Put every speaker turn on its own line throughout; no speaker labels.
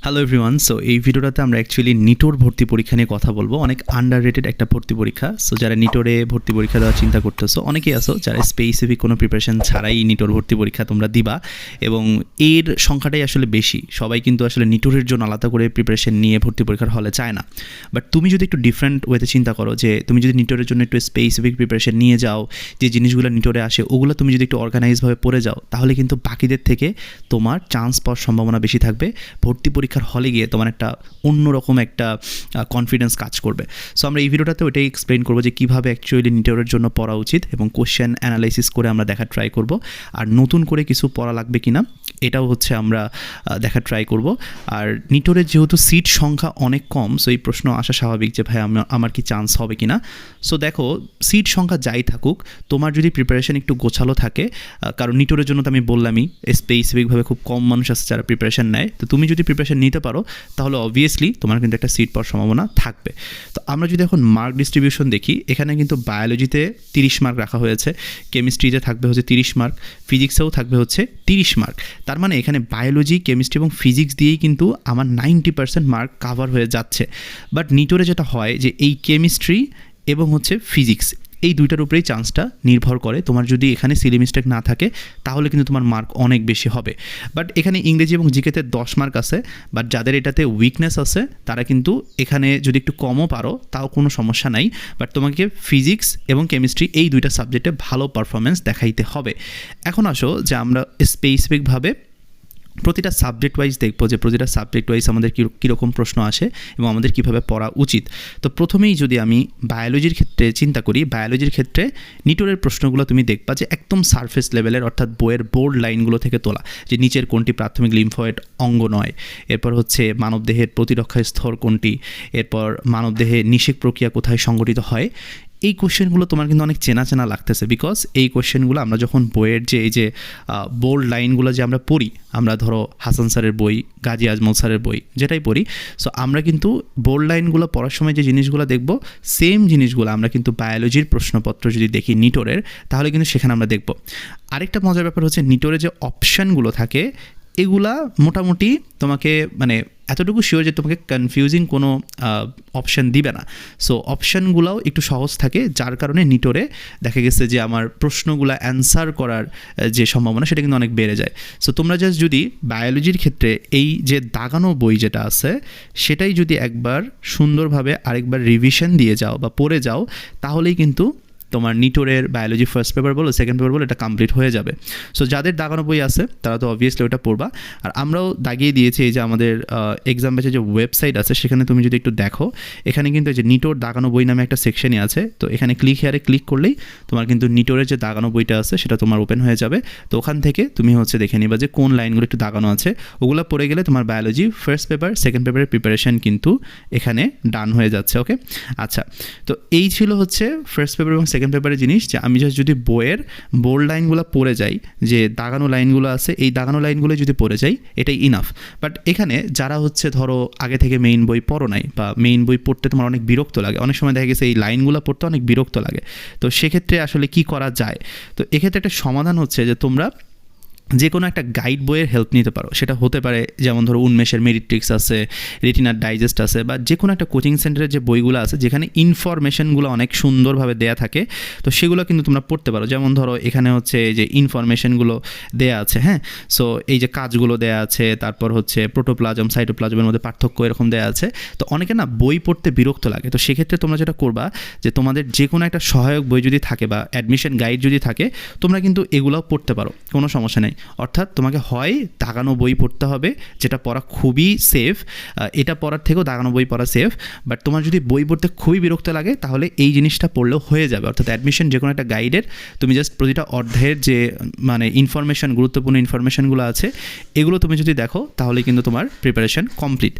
Hello everyone. So এই ভিডিওটাতে আমরা অ্যাকচুয়ালি নিটোর ভর্তি পরীক্ষা নিয়ে কথা বলবো। অনেক আন্ডাররেটেড একটা ভর্তি পরীক্ষা। সো যারা নিটোরে ভর্তি পরীক্ষা দেওয়ার চিন্তা করতেছো, অনেকেই আছো যারা স্পেসিফিক কোনো প্রিপারেশন ছাড়াই নিটোর ভর্তি পরীক্ষা তোমরা দিবা, এবং এর সংখ্যাটাই আসলে বেশি। সবাই কিন্তু আসলে নিটোরের জন্য আলাদা করে প্রিপারেশন নিয়ে ভর্তি পরীক্ষার হলে চায় না। বাট তুমি যদি একটু ডিফারেন্ট ওয়েতে চিন্তা করো, যে তুমি যদি নিটোরের জন্য একটু স্পেসিফিক প্রিপারেশন নিয়ে যাও, যে জিনিসগুলো নিটোরে আসে ওগুলো তুমি যদি একটু অর্গানাইজভাবে পড়ে যাও, তাহলে কিন্তু বাকিদের থেকে তোমার চান্স পাওয়ার সম্ভাবনা বেশি থাকবে। ভর্তি পরীক্ষার হলে গিয়ে তোমার একটা অন্যরকম একটা কনফিডেন্স কাজ করবে। সো আমরা এই ভিডিওটাতে ওইটাই এক্সপ্লেন করবো যে কীভাবে অ্যাকচুয়ালি নিটোরের জন্য পড়া উচিত, এবং কোশ্চেন অ্যানালাইসিস করে আমরা দেখার ট্রাই করব। আর নতুন করে কিছু পড়া লাগবে কিনা এটাও হচ্ছে আমরা দেখার ট্রাই করব। আর নিটোরের যেহেতু সিট সংখ্যা অনেক কম, সো এই প্রশ্ন আসা স্বাভাবিক যে ভাই আমার কি চান্স হবে কিনা। সো দেখো, সিট সংখ্যা যাই থাকুক, তোমার যদি প্রিপারেশন একটু গোছালো থাকে, কারণ নিটোরের জন্য তো আমি বললামই স্পেসিফিকভাবে খুব কম মানুষ আছে যারা প্রিপারেশন নেয়, তো তুমি যদি প্রিপারেশন নিতে পারো তাহলে অবভিয়াসলি তোমার কিন্তু একটা সিট পাওয়ার সম্ভাবনা থাকবে। তো আমরা যদি এখন মার্ক ডিস্ট্রিবিউশন দেখি, এখানে কিন্তু বায়োলজিতে 30 মার্ক রাখা হয়েছে, কেমিস্ট্রিতে থাকবে হচ্ছে 30 মার্ক, ফিজিক্সেও থাকবে হচ্ছে 30 মার্ক। তার মানে এখানে বায়োলজি, কেমিস্ট্রি এবং ফিজিক্স দিয়েই কিন্তু আমার 90% মার্ক কাভার হয়ে যাচ্ছে। বাট নিটোরে যেটা হয় যে এই কেমিস্ট্রি এবং হচ্ছে ফিজিক্স, এই দুইটার উপরেই চান্সটা নির্ভর করে। তোমার যদি এখানে সিলি মিস্টেক না থাকে তাহলে কিন্তু তোমার মার্ক অনেক বেশি হবে। বাট এখানে ইংরেজি এবং জিকেতে 10 মার্ক আছে, বাট যাদের এটাতে উইকনেস আছে তারা কিন্তু এখানে যদি একটু কমও পারো তাও কোনো সমস্যা নাই। বাট তোমাকে ফিজিক্স এবং কেমিস্ট্রি এই দুইটা সাবজেক্টে ভালো পারফরমেন্স দেখাইতে হবে। এখন আসো যে আমরা স্পেসিফিকভাবে প্রতিটা সাবজেক্ট ওয়াইজ দেখবো, যে প্রতিটা সাবজেক্ট ওয়াইজ আমাদের কীরকম প্রশ্ন আসে এবং আমাদের কীভাবে পড়া উচিত। তো প্রথমেই যদি আমি বায়োলজির ক্ষেত্রে চিন্তা করি, বায়োলজির ক্ষেত্রে নিটোরের প্রশ্নগুলো তুমি দেখবা যে একদম সারফেস লেভেলের, অর্থাৎ বইয়ের বোর্ড লাইনগুলো থেকে তোলা, যে নিচের কোনটি প্রাথমিক লিম্ফয়েড অঙ্গ নয়, এরপর হচ্ছে মানবদেহের প্রতিরক্ষা স্তর কোনটি, এরপর মানবদেহে নিষেক প্রক্রিয়া কোথায় সংঘটিত হয়। এই কোশ্চেনগুলো তোমার কিন্তু অনেক চেনা চেনা লাগতেছে, বিকজ এই কোশ্চেনগুলো আমরা যখন বইয়ের যে এই যে বোল্ড লাইনগুলো যে আমরা পড়ি, আমরা ধরো হাসান স্যারের বই, গাজী আজমল স্যারের বই যেটাই পড়ি, সো আমরা কিন্তু বোল্ড লাইনগুলো পড়ার সময় যে জিনিসগুলো দেখব, সেম জিনিসগুলো আমরা কিন্তু বায়োলজির প্রশ্নপত্র যদি দেখি নিটোরের, তাহলে কিন্তু সেখানে আমরা দেখব। আরেকটা মজার ব্যাপার হচ্ছে নিটোরে যে অপশানগুলো থাকে এগুলা মোটামুটি তোমাকে মানে এতটুকু শিওর যে তোমাকে কনফিউজিং কোনো অপশান দিবে না। সো অপশানগুলোও একটু সহজ থাকে, যার কারণে নিটোরে দেখা গেছে যে আমার প্রশ্নগুলো অ্যান্সার করার যে সম্ভাবনা সেটা কিন্তু অনেক বেড়ে যায়। সো তোমরা জাস্ট যদি বায়োলজির ক্ষেত্রে এই যে দাগানো বই যেটা আছে সেটাই যদি একবার সুন্দরভাবে আরেকবার রিভিশন দিয়ে যাও বা পড়ে যাও, তাহলেই কিন্তু তোমার নিটোরের বায়োলজি ফার্স্ট পেপার বলো, সেকেন্ড পেপার বলো, এটা কমপ্লিট হয়ে যাবে। সো যাদের দাগানো বই আছে তারা তো অবভিয়াসলি ওটা পড়বা। আর আমরাও দাগিয়ে দিয়েছি এই যে আমাদের এক্সাম ব্যাচের যে ওয়েবসাইট আছে, সেখানে তুমি যদি একটু দেখো, এখানে কিন্তু এই যে নিটোর দাগানো বই নামে একটা সেকশনই আছে। তো এখানে ক্লিক করলেই তোমার কিন্তু নিটোরের যে দাগানো বইটা আছে সেটা তোমার ওপেন হয়ে যাবে। তো ওখান থেকে তুমি হচ্ছে দেখে নিবা যে কোন লাইনগুলো একটু দাগানো আছে, ওগুলো পড়ে গেলে তোমার বায়োলজি ফার্স্ট পেপার, সেকেন্ড পেপারের প্রিপারেশন কিন্তু এখানে ডান হয়ে যাচ্ছে। ওকে, আচ্ছা, তো এই ছিল হচ্ছে ফার্স্ট পেপার এবং সেকেন্ড পেপারের জিনিস, যে আমি জাস্ট যদি বইয়ের বোল্ড লাইনগুলো পড়ে যাই, যে দাগানো লাইনগুলো আছে এই দাগানো লাইনগুলো যদি পড়ে যাই, এটাই ইনাফ। বাট এখানে যারা হচ্ছে ধরো আগে থেকে মেইন বই পড়ো নাই, বা মেইন বই পড়তে তোমার অনেক বিরক্ত লাগে, অনেক সময় দেখা গেছে এই লাইনগুলো পড়তে অনেক বিরক্ত লাগে, তো সেক্ষেত্রে আসলে কি করা যায়? তো এক্ষেত্রে একটা সমাধান হচ্ছে যে তোমরা যে কোনো একটা গাইড বইয়ের হেল্প নিতে পারো। সেটা হতে পারে যেমন ধরো উন্মেষের মেরিট্রিক্স আছে, রেটিনার ডাইজেস্ট আছে, বা যে কোনো একটা কোচিং সেন্টারের যে বইগুলো আছে যেখানে ইনফরমেশনগুলো অনেক সুন্দরভাবে দেয়া থাকে, তো সেগুলো কিন্তু তোমরা পড়তে পারো। যেমন ধরো এখানে হচ্ছে এই যে ইনফরমেশনগুলো দেয়া আছে, হ্যাঁ, সো এই যে কাজগুলো দেয়া আছে, তারপর হচ্ছে প্রোটোপ্লাজম সাইটোপ্লাজমের মধ্যে পার্থক্য এরকম দেয়া আছে। তো অনেকে না বই পড়তে বিরক্ত লাগে, তো সেক্ষেত্রে তোমরা যেটা করবা যে তোমাদের যে কোনো একটা সহায়ক বই যদি থাকে বা অ্যাডমিশন গাইড যদি থাকে, তোমরা কিন্তু এগুলোও পড়তে পারো, কোনো সমস্যা নেই। অর্থাৎ তোমাকে হয় দাগানো বই পড়তে হবে, যেটা পড়া খুবই সেফ, এটা পড়ার থেকেও দাগানো বই পড়া সেফ। বাট তোমার যদি বই পড়তে খুবই বিরক্ত লাগে তাহলে এই জিনিসটা পড়লেও হয়ে যাবে। অর্থাৎ অ্যাডমিশন যে কোনো একটা গাইডের তুমি জাস্ট প্রতিটা অধ্যায়ের যে মানে ইনফরমেশান, গুরুত্বপূর্ণ ইনফরমেশানগুলো আছে, এগুলো তুমি যদি দেখো তাহলে কিন্তু তোমার প্রিপারেশান কমপ্লিট।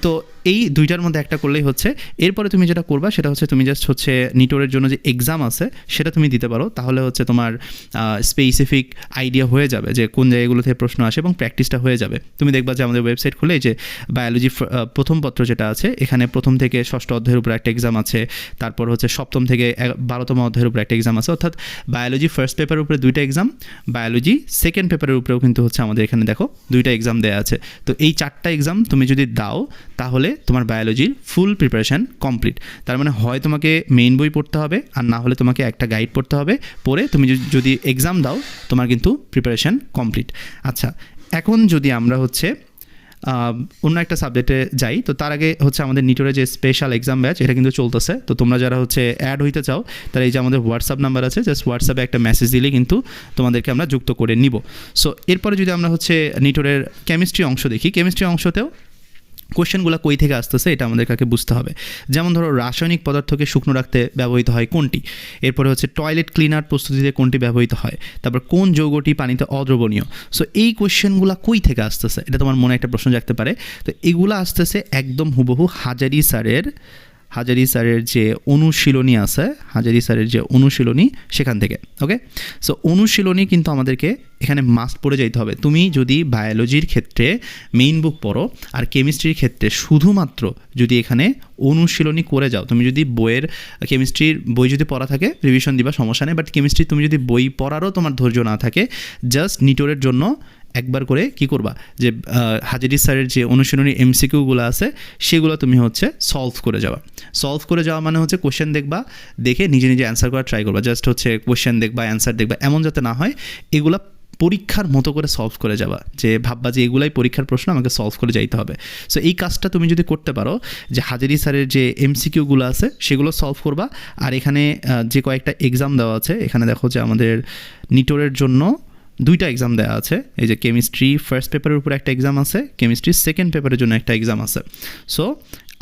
তো এই দুইটার মধ্যে একটা করলেই হচ্ছে। এরপরে তুমি যেটা করবা সেটা হচ্ছে তুমি জাস্ট হচ্ছে নিটোরের জন্য যে এক্সাম আছে সেটা তুমি দিতে পারো, তাহলে হচ্ছে তোমার স্পেসিফিক আইডিয়া হয়ে যাবে যে কোন জায়গাগুলো থেকে প্রশ্ন আসে এবং প্র্যাকটিসটা হয়ে যাবে। তুমি দেখবা যে আমাদের ওয়েবসাইট খুলে যে বায়োলজি প্রথম পত্র যেটা আছে এখানে প্রথম থেকে ষষ্ঠ অধ্যায়ের উপর একটা এক্সাম আছে, তারপর হচ্ছে সপ্তম থেকে 12তম অধ্যায়ের উপর একটা এক্সাম আছে, অর্থাৎ বায়োলজি ফার্স্ট পেপারের উপরে 2টা এক্সাম, বায়োলজি সেকেন্ড পেপারের উপরেও কিন্তু হচ্ছে আমাদের এখানে দেখো 2টা এক্সাম দেওয়া আছে। তো এই 4টা এক্সাম তুমি যদি দাও তাহলে তোমার বায়োলজির ফুল প্রিপারেশান কমপ্লিট। তার মানে হয় তোমাকে মেইন বই পড়তে হবে আর না হলে তোমাকে একটা গাইড পড়তে হবে, পড়ে তুমি যদি এক্সাম দাও তোমার কিন্তু প্রিপারেশান কমপ্লিট। আচ্ছা, এখন যদি আমরা হচ্ছে অন্য একটা সাবজেক্টে যাই, তো তার আগে হচ্ছে আমাদের নিটোরে যে স্পেশাল এক্সাম ব্যাচ এটা কিন্তু চলতেছে। তো তোমরা যারা হচ্ছে অ্যাড হইতে চাও তারা এই যে আমাদের হোয়াটসঅ্যাপ নাম্বার আছে, জাস্ট হোয়াটসঅ্যাপে একটা মেসেজ দিলে কিন্তু তোমাদেরকে আমরা যুক্ত করে নিব। সো এরপরে যদি আমরা হচ্ছে নিটোরের কেমিস্ট্রি অংশ দেখি, কেমিস্ট্রি অংশতেও কোশ্চেনগুলো কই থেকে আসতেছে এটা আমাদের কাছে বুঝতে হবে। যেমন ধরো রাসায়নিক পদার্থকে শুকনো রাখতে ব্যবহৃত হয় কোনটি, এরপরে হচ্ছে টয়লেট ক্লিনার প্রস্তুতিতে কোনটি ব্যবহৃত হয়, তারপর কোন যৌগটি পানিতে অদ্রবণীয়। সো এই কোশ্চেনগুলো কই থেকে আসতেছে এটা তোমার মনে একটা প্রশ্ন জাগতে পারে। তো এগুলো আসতেছে একদম হুবহু হাজারি স্যারের যে অনুশীলনী আছে, হাজারি স্যারের যে অনুশীলনী সেখান থেকে। ওকে, সো অনুশীলনী কিন্তু আমাদেরকে এখানে মাস্ট পড়ে যাইতে হবে। তুমি যদি বায়োলজির ক্ষেত্রে মেইন বুক পড়ো আর কেমিস্ট্রির ক্ষেত্রে শুধুমাত্র যদি এখানে অনুশীলনী করে যাও, তুমি যদি বইয়ের কেমিস্ট্রির বই যদি পড়া থাকে রিভিশন দিবা, সমস্যা নেই। বাট কেমিস্ট্রি তুমি যদি বই পড়ারও তোমার ধৈর্য না থাকে, জাস্ট নিটোরের জন্য একবার করে কি করবা যে হাজারি স্যারের যে অনুশীলনী এমসিকিউগুলো আছে সেগুলো তুমি হচ্ছে সলভ করে যাওয়া মানে হচ্ছে কোশ্চেন দেখবা, দেখে নিজে নিজে অ্যান্সার করার ট্রাই করবা। জাস্ট হচ্ছে কোশ্চেন দেখবা, অ্যান্সার দেখবা, এমন যাতে না হয়। এগুলা পরীক্ষার মতো করে সলভ করে যাবা, যে ভাববা যে এগুলাই পরীক্ষার প্রশ্ন, আমাকে সলভ করে যাইতে হবে। সো এই কাজটা তুমি যদি করতে পারো, যে হাজারি স্যারের যে এমসিকিউগুলো আছে সেগুলো সলভ করবা। আর এখানে যে কয়েকটা এক্সাম দেওয়া আছে, এখানে দেখো যে আমাদের নিটোরের জন্য 2টা এক্সাম দেওয়া আছে। এই যে কেমিস্ট্রি ফার্স্ট পেপারের উপর একটা এক্সাম আছে, কেমিস্ট্রি সেকেন্ড পেপারের জন্য একটা এক্সাম আছে। সো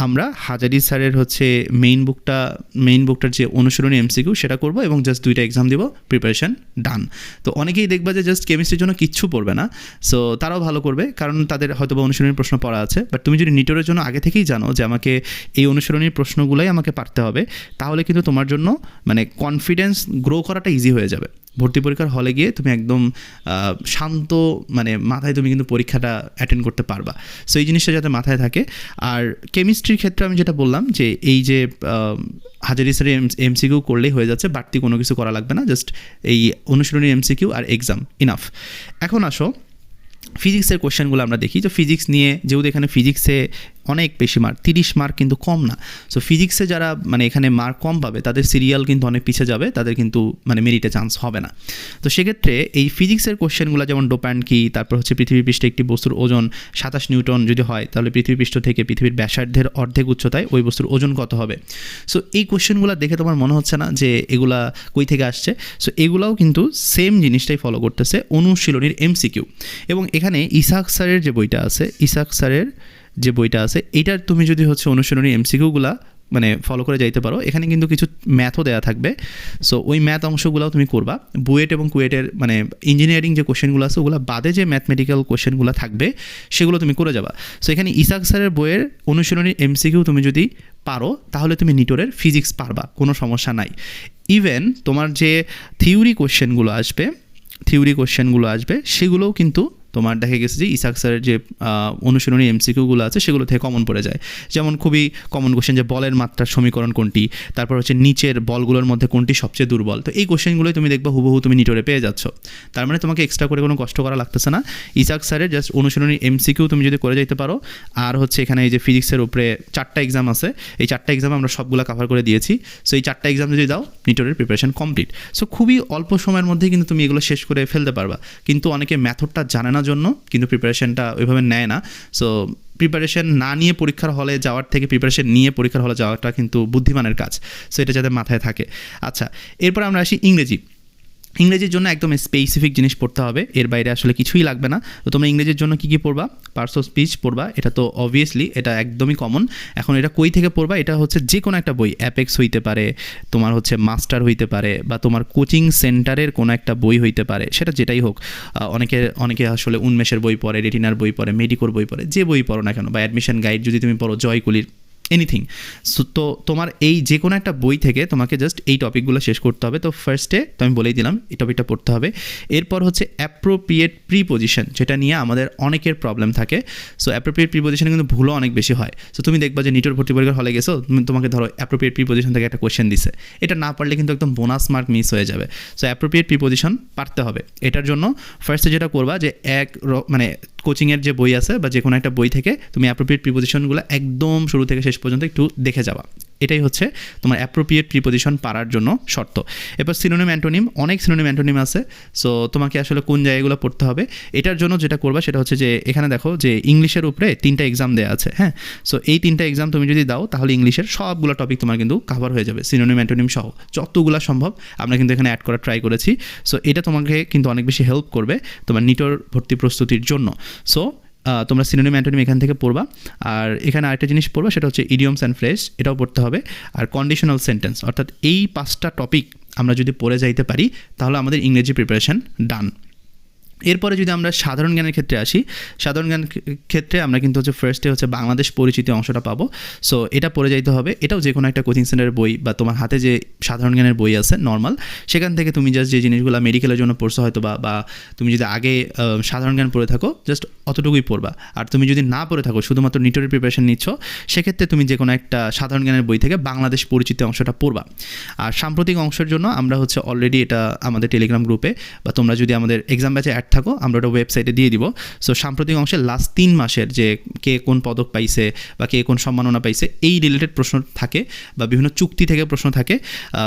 আমরা হাজারি স্যারের হচ্ছে মেইন বুকটার যে অনুশীলনী এমসিকিউ সেটা করব এবং জাস্ট 2টা এক্সাম দিব, প্রিপারেশান ডান। তো অনেকেই দেখবা যে জাস্ট কেমিস্ট্রির জন্য কিচ্ছু পড়বে না, সো তারাও ভালো করবে কারণ তাদের হয়তো বা অনুশীলনীর প্রশ্ন পড়া আছে। বাট তুমি যদি নিটোরের জন্য আগে থেকেই জানো যে আমাকে এই অনুশীলনীর প্রশ্নগুলোই আমাকে পারতে হবে, তাহলে কিন্তু তোমার জন্য মানে কনফিডেন্স গ্রো করাটা ইজি হয়ে যাবে। ভর্তি পরীক্ষার হলে গিয়ে তুমি একদম শান্ত মানে মাথায় তুমি কিন্তু পরীক্ষাটা অ্যাটেন্ড করতে পারবা। সো এই জিনিসটা যাতে মাথায় থাকে। আর কেমিস্ট্রির ক্ষেত্রে আমি যেটা বললাম যে এই যে হাজারি স্যারের এমসিকিউ করলেই হয়ে যাচ্ছে, বাড়তি কোনো কিছু করা লাগবে না, জাস্ট এই অনুশীলনী এমসিকিউ আর এক্সাম ইনাফ। এখন আসো ফিজিক্সের কোশ্চেনগুলো আমরা দেখি। তো ফিজিক্স নিয়ে যেহেতু এখানে ফিজিক্সে অনেক বেশি মার্ক, 30 মার্ক কিন্তু কম না। সো ফিজিক্সে যারা মানে এখানে মার্ক কম পাবে তাদের সিরিয়াল কিন্তু অনেক পিছিয়ে যাবে, তাদের কিন্তু মানে মেরিটে চান্স হবে না। তো সেক্ষেত্রে এই ফিজিক্সের কোশ্চেনগুলো যেমন ডোপ্যান্ড কি, তারপর হচ্ছে পৃথিবী পৃষ্ঠে একটি বস্তুর ওজন 27 নিউটন যদি হয়, তাহলে পৃথিবী পৃষ্ঠ থেকে পৃথিবীর ব্যাসার্ধের অর্ধেক উচ্চতায় ওই বস্তুর ওজন কত হবে। সো এই কোশ্চেনগুলো দেখে তোমার মনে হচ্ছে না যে এগুলা কই থেকে আসছে। সো এগুলাও কিন্তু সেম জিনিসটাই ফলো করতেছে, অনুশীলনীর এমসিকিউ। এবং এখানে ইসাক স্যারের যে বইটা আছে এটার তুমি যদি হচ্ছে অনুশীলনী এমসিকিউগুলা মানে ফলো করে যাইতে পারো, এখানে কিন্তু কিছু ম্যাথও দেওয়া থাকবে। সো ওই ম্যাথ অংশগুলোও তুমি করবা। বুয়েট এবং কুয়েটের মানে ইঞ্জিনিয়ারিং যে কোশ্চেনগুলো আছে ওগুলো বাদে যে ম্যাথমেটিক্যাল কোশ্চেনগুলো থাকবে সেগুলো তুমি করে যাবা। সো এখানে ইসাক স্যারের বইয়ের অনুশীলনী এমসিকিউ তুমি যদি পারো তাহলে তুমি নিটোরের ফিজিক্স পারবা, কোনো সমস্যা নাই। ইভেন তোমার যে থিওরি কোশ্চেনগুলো আসবে সেগুলোও কিন্তু তোমার দেখা গেছে যে ইসাক স্যারের যে অনুশীলনী এমসিকিউগুলো আছে সেগুলো থেকে কমন পড়ে যায়। যেমন খুবই কমন কোশ্চেন যে বলের মাত্রার সমীকরণ কোনটি, তারপর হচ্ছে নিচের বলগুলোর মধ্যে কোনটি সবচেয়ে দুর্বল। তো এই কোশ্চেনগুলোই তুমি দেখবা হুবহু তুমি নিটোরে পেয়ে যাচ্ছ। তার মানে তোমাকে এক্সট্রা করে কোনো কষ্ট করা লাগতেছে না। ইসাক স্যারের জাস্ট অনুশীলনী এমসিকিউ তুমি যদি করে যাইতে পারো, আর হচ্ছে এখানে এই যে ফিজিক্সের উপরে 4টা এক্সাম আছে, এই 4টা এক্সামে আমরা সবগুলো কভার করে দিয়েছি। সো এই 4টা এক্সাম যদি দাও নিটোরের প্রিপারেশন কমপ্লিট। সো খুবই অল্প সময়ের মধ্যে কিন্তু তুমি এগুলো শেষ করে ফেলতে পারবা। কিন্তু অনেকে মেথডটা জানে না জন্য কিন্তু প্রিপারেশনটা ওইভাবে নেয় না। সো প্রিপারেশন না নিয়ে পরীক্ষার হলে যাওয়ার থেকে প্রিপারেশন নিয়ে পরীক্ষার হলে যাওয়াটা কিন্তু বুদ্ধিমানের কাজ। সো এটা যাতে মাথায় থাকে। আচ্ছা, এরপর আমরা আসি ইংরেজির জন্য একদম স্পেসিফিক জিনিস পড়তে হবে, এর বাইরে আসলে কিছুই লাগবে না। তো তোমরা ইংরেজির জন্য কী পড়বা, পার্টস অফ স্পিচ পড়বা, এটা তো অবভিয়াসলি এটা একদমই কমন। এখন এটা কই থেকে পড়বা, এটা হচ্ছে যে কোনো একটা বই, অ্যাপেক্স হইতে পারে, তোমার হচ্ছে মাস্টার হইতে পারে, বা তোমার কোচিং সেন্টারের কোনো একটা বই হইতে পারে, সেটা যেটাই হোক। অনেকে আসলে উন্মেষের বই পড়ে, রেটিনার বই পড়ে, মেডিকোর বই পড়ে, যে বই পড়ো না কেন, বা অ্যাডমিশন গাইড যদি তুমি পড়ো, জয়কুলির, এনিথিং। সো তো তোমার এই যে কোনো একটা বই থেকে তোমাকে জাস্ট এই টপিকগুলো শেষ করতে হবে। তো ফার্স্টে তো আমি বলেই দিলাম এই টপিকটা পড়তে হবে। এরপর হচ্ছে অ্যাপ্রোপ্রিয়েট প্রিপোজিশন, যেটা নিয়ে আমাদের অনেকের প্রবলেম থাকে। সো অ্যাপ্রোপ্রিয়েট প্রিপোজিশনে কিন্তু ভুলও অনেক বেশি হয়। সো তুমি দেখবা যে নিটোর ভর্তি পরীক্ষার হলে গেছো, তোমাকে ধরো অ্যাপ্রোপ্রিয়েট প্রিপোজিশন থেকে একটা কোয়েশ্চেন দিছে, এটা না পারলে কিন্তু একদম বোনাস মার্ক মিস হয়ে যাবে। সো অ্যাপ্রোপ্রিয়েট প্রিপোজিশন পারতে হবে। এটার জন্য ফার্স্টে যেটা করবা যে মানে কোচিংয়ের যে বই আছে বা যে কোনো একটা বই থেকে তুমি অ্যাপ্রোপ্রিয়েট প্রিপোজিশনগুলো একদম শুরু থেকে শেষ পর্যন্ত একটু দেখে যাওয়া, এটাই হচ্ছে তোমার অ্যাপ্রোপ্রিয়েট প্রিপোজিশন পারার জন্য শর্ত। এবার সিনোনিম অ্যান্টোনিম, অনেক সিনোনিম অ্যান্টোনিম আছে। সো তোমাকে আসলে কোন জায়গাগুলো পড়তে হবে, এটার জন্য যেটা করবা সেটা হচ্ছে যে এখানে দেখো যে ইংলিশের উপরে 3টা এক্সাম দেওয়া আছে, হ্যাঁ। সো এই 3টা এক্সাম তুমি যদি দাও তাহলে ইংলিশের সবগুলো টপিক তোমার কিন্তু কভার হয়ে যাবে, সিনোনিম অ্যান্টোনিম সহ যতগুলো সম্ভব আমরা কিন্তু এখানে অ্যাড করার ট্রাই করেছি। সো এটা তোমাকে কিন্তু অনেক বেশি হেল্প করবে তোমার নিটোর ভর্তি প্রস্তুতির জন্য। সো তোমরা সিনোনিম অ্যান্টোনিম এখান থেকে পড়বা। আর এখানে আরেকটা জিনিস পড়বা, সেটা হচ্ছে ইডিয়মস অ্যান্ড ফ্রেজ, এটাও পড়তে হবে। আর কন্ডিশনাল সেন্টেন্স, অর্থাৎ এই 5টা টপিক আমরা যদি পড়ে যাইতে পারি তাহলে আমাদের ইংরেজি প্রিপারেশন ডান। এরপরে যদি আমরা সাধারণ জ্ঞানের ক্ষেত্রে আসি, সাধারণ জ্ঞান ক্ষেত্রে আমরা কিন্তু হচ্ছে ফার্স্টে হচ্ছে বাংলাদেশ পরিচিতি অংশটা পাবো। সো এটা পড়ে যাইতে হবে। এটাও যে কোনো একটা কোচিং সেন্টারের বই বা তোমার হাতে যে সাধারণ জ্ঞানের বই আছে নর্মাল, সেখান থেকে তুমি জাস্ট যে জিনিসগুলো মেডিকেলের জন্য পড়ছো হয়তো বা তুমি যদি আগে সাধারণ জ্ঞান পড়ে থাকো জাস্ট অতটুকুই পড়বা। আর তুমি যদি না পড়ে থাকো, শুধুমাত্র নিটোরের প্রিপারেশন নিচ্ছ, সেক্ষেত্রে তুমি যে কোনো একটা সাধারণ জ্ঞানের বই থেকে বাংলাদেশ পরিচিতি অংশটা পড়বা। আর সাম্প্রতিক অংশের জন্য আমরা হচ্ছে অলরেডি এটা আমাদের টেলিগ্রাম গ্রুপে, বা তোমরা যদি আমাদের এক্সাম ব্যাচে অ্যাড থাকো আমরা ওটা ওয়েবসাইটে দিয়ে দিব। সো সাম্প্রতিক অংশে লাস্ট 3 মাসের যে কে কোন পদক পাইছে বা কে কোন সম্মাননা পাইছে এই রিলেটেড প্রশ্ন থাকে, বা বিভিন্ন চুক্তি থেকে প্রশ্ন থাকে,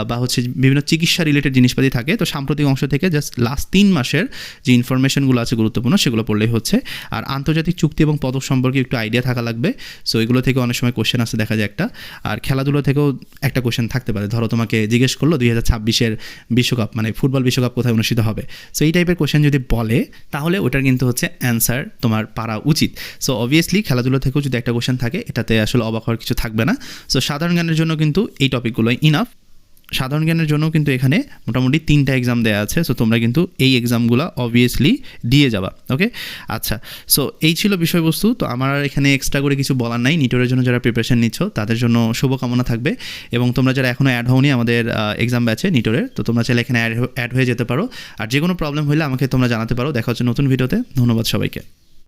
বা হচ্ছে বিভিন্ন চিকিৎসা রিলেটেড জিনিসপাতি থাকে। তো সাম্প্রতিক অংশ থেকে জাস্ট লাস্ট 3 মাসের যে ইনফরমেশনগুলো আছে গুরুত্বপূর্ণ সেগুলো পড়লেই হচ্ছে। আর আন্তর্জাতিক চুক্তি এবং পদক সম্পর্কে একটু আইডিয়া থাকা লাগবে। সো এগুলো থেকে অনেক সময় কোশ্চেন আসে দেখা যায় একটা। আর খেলাধুলো থেকেও একটা কোশ্চেন থাকতে পারে, ধরো তোমাকে জিজ্ঞেস করলো 2026-এর বিশ্বকাপ মানে ফুটবল বিশ্বকাপ কোথায় অনুষ্ঠিত হবে। সো এই টাইপের কোশ্চেন যদি বলে তাহলে ওটার কিন্তু হচ্ছে অ্যান্সার তোমার পারা উচিত। সো অবভিয়াসলি খেলাধুলো থেকেও যদি একটা কোশ্চেন থাকে এটাতে আসলে অবাক হওয়ার কিছু থাকবে না। সো সাধারণ জ্ঞানের জন্য কিন্তু এই টপিকগুলোই ইনাফ। সাধারণ জ্ঞানের জন্য কিন্তু এখানে মোটামুটি 3টা এক্সাম দেওয়া আছে। সো তোমরা কিন্তু এই এক্সামগুলো অবভিয়াসলি দিয়ে যাবা। ওকে, আচ্ছা। সো এই ছিল বিষয়বস্তু। তো আমার এখানে এক্সট্রা করে কিছু বলার নাই। নিটোরের জন্য যারা প্রিপারেশন নিচ্ছ তাদের জন্য শুভকামনা থাকবে। এবং তোমরা যারা এখনও অ্যাড হওনি আমাদের এক্সাম ব্যাচে নিটোরের, তো তোমরা চাইলে এখানে অ্যাড হয়ে যেতে পারো। আর যে কোনো প্রবলেম হলে আমাকে তোমরা জানাতে পারো। দেখা হচ্ছে নতুন ভিডিওতে। ধন্যবাদ সবাইকে।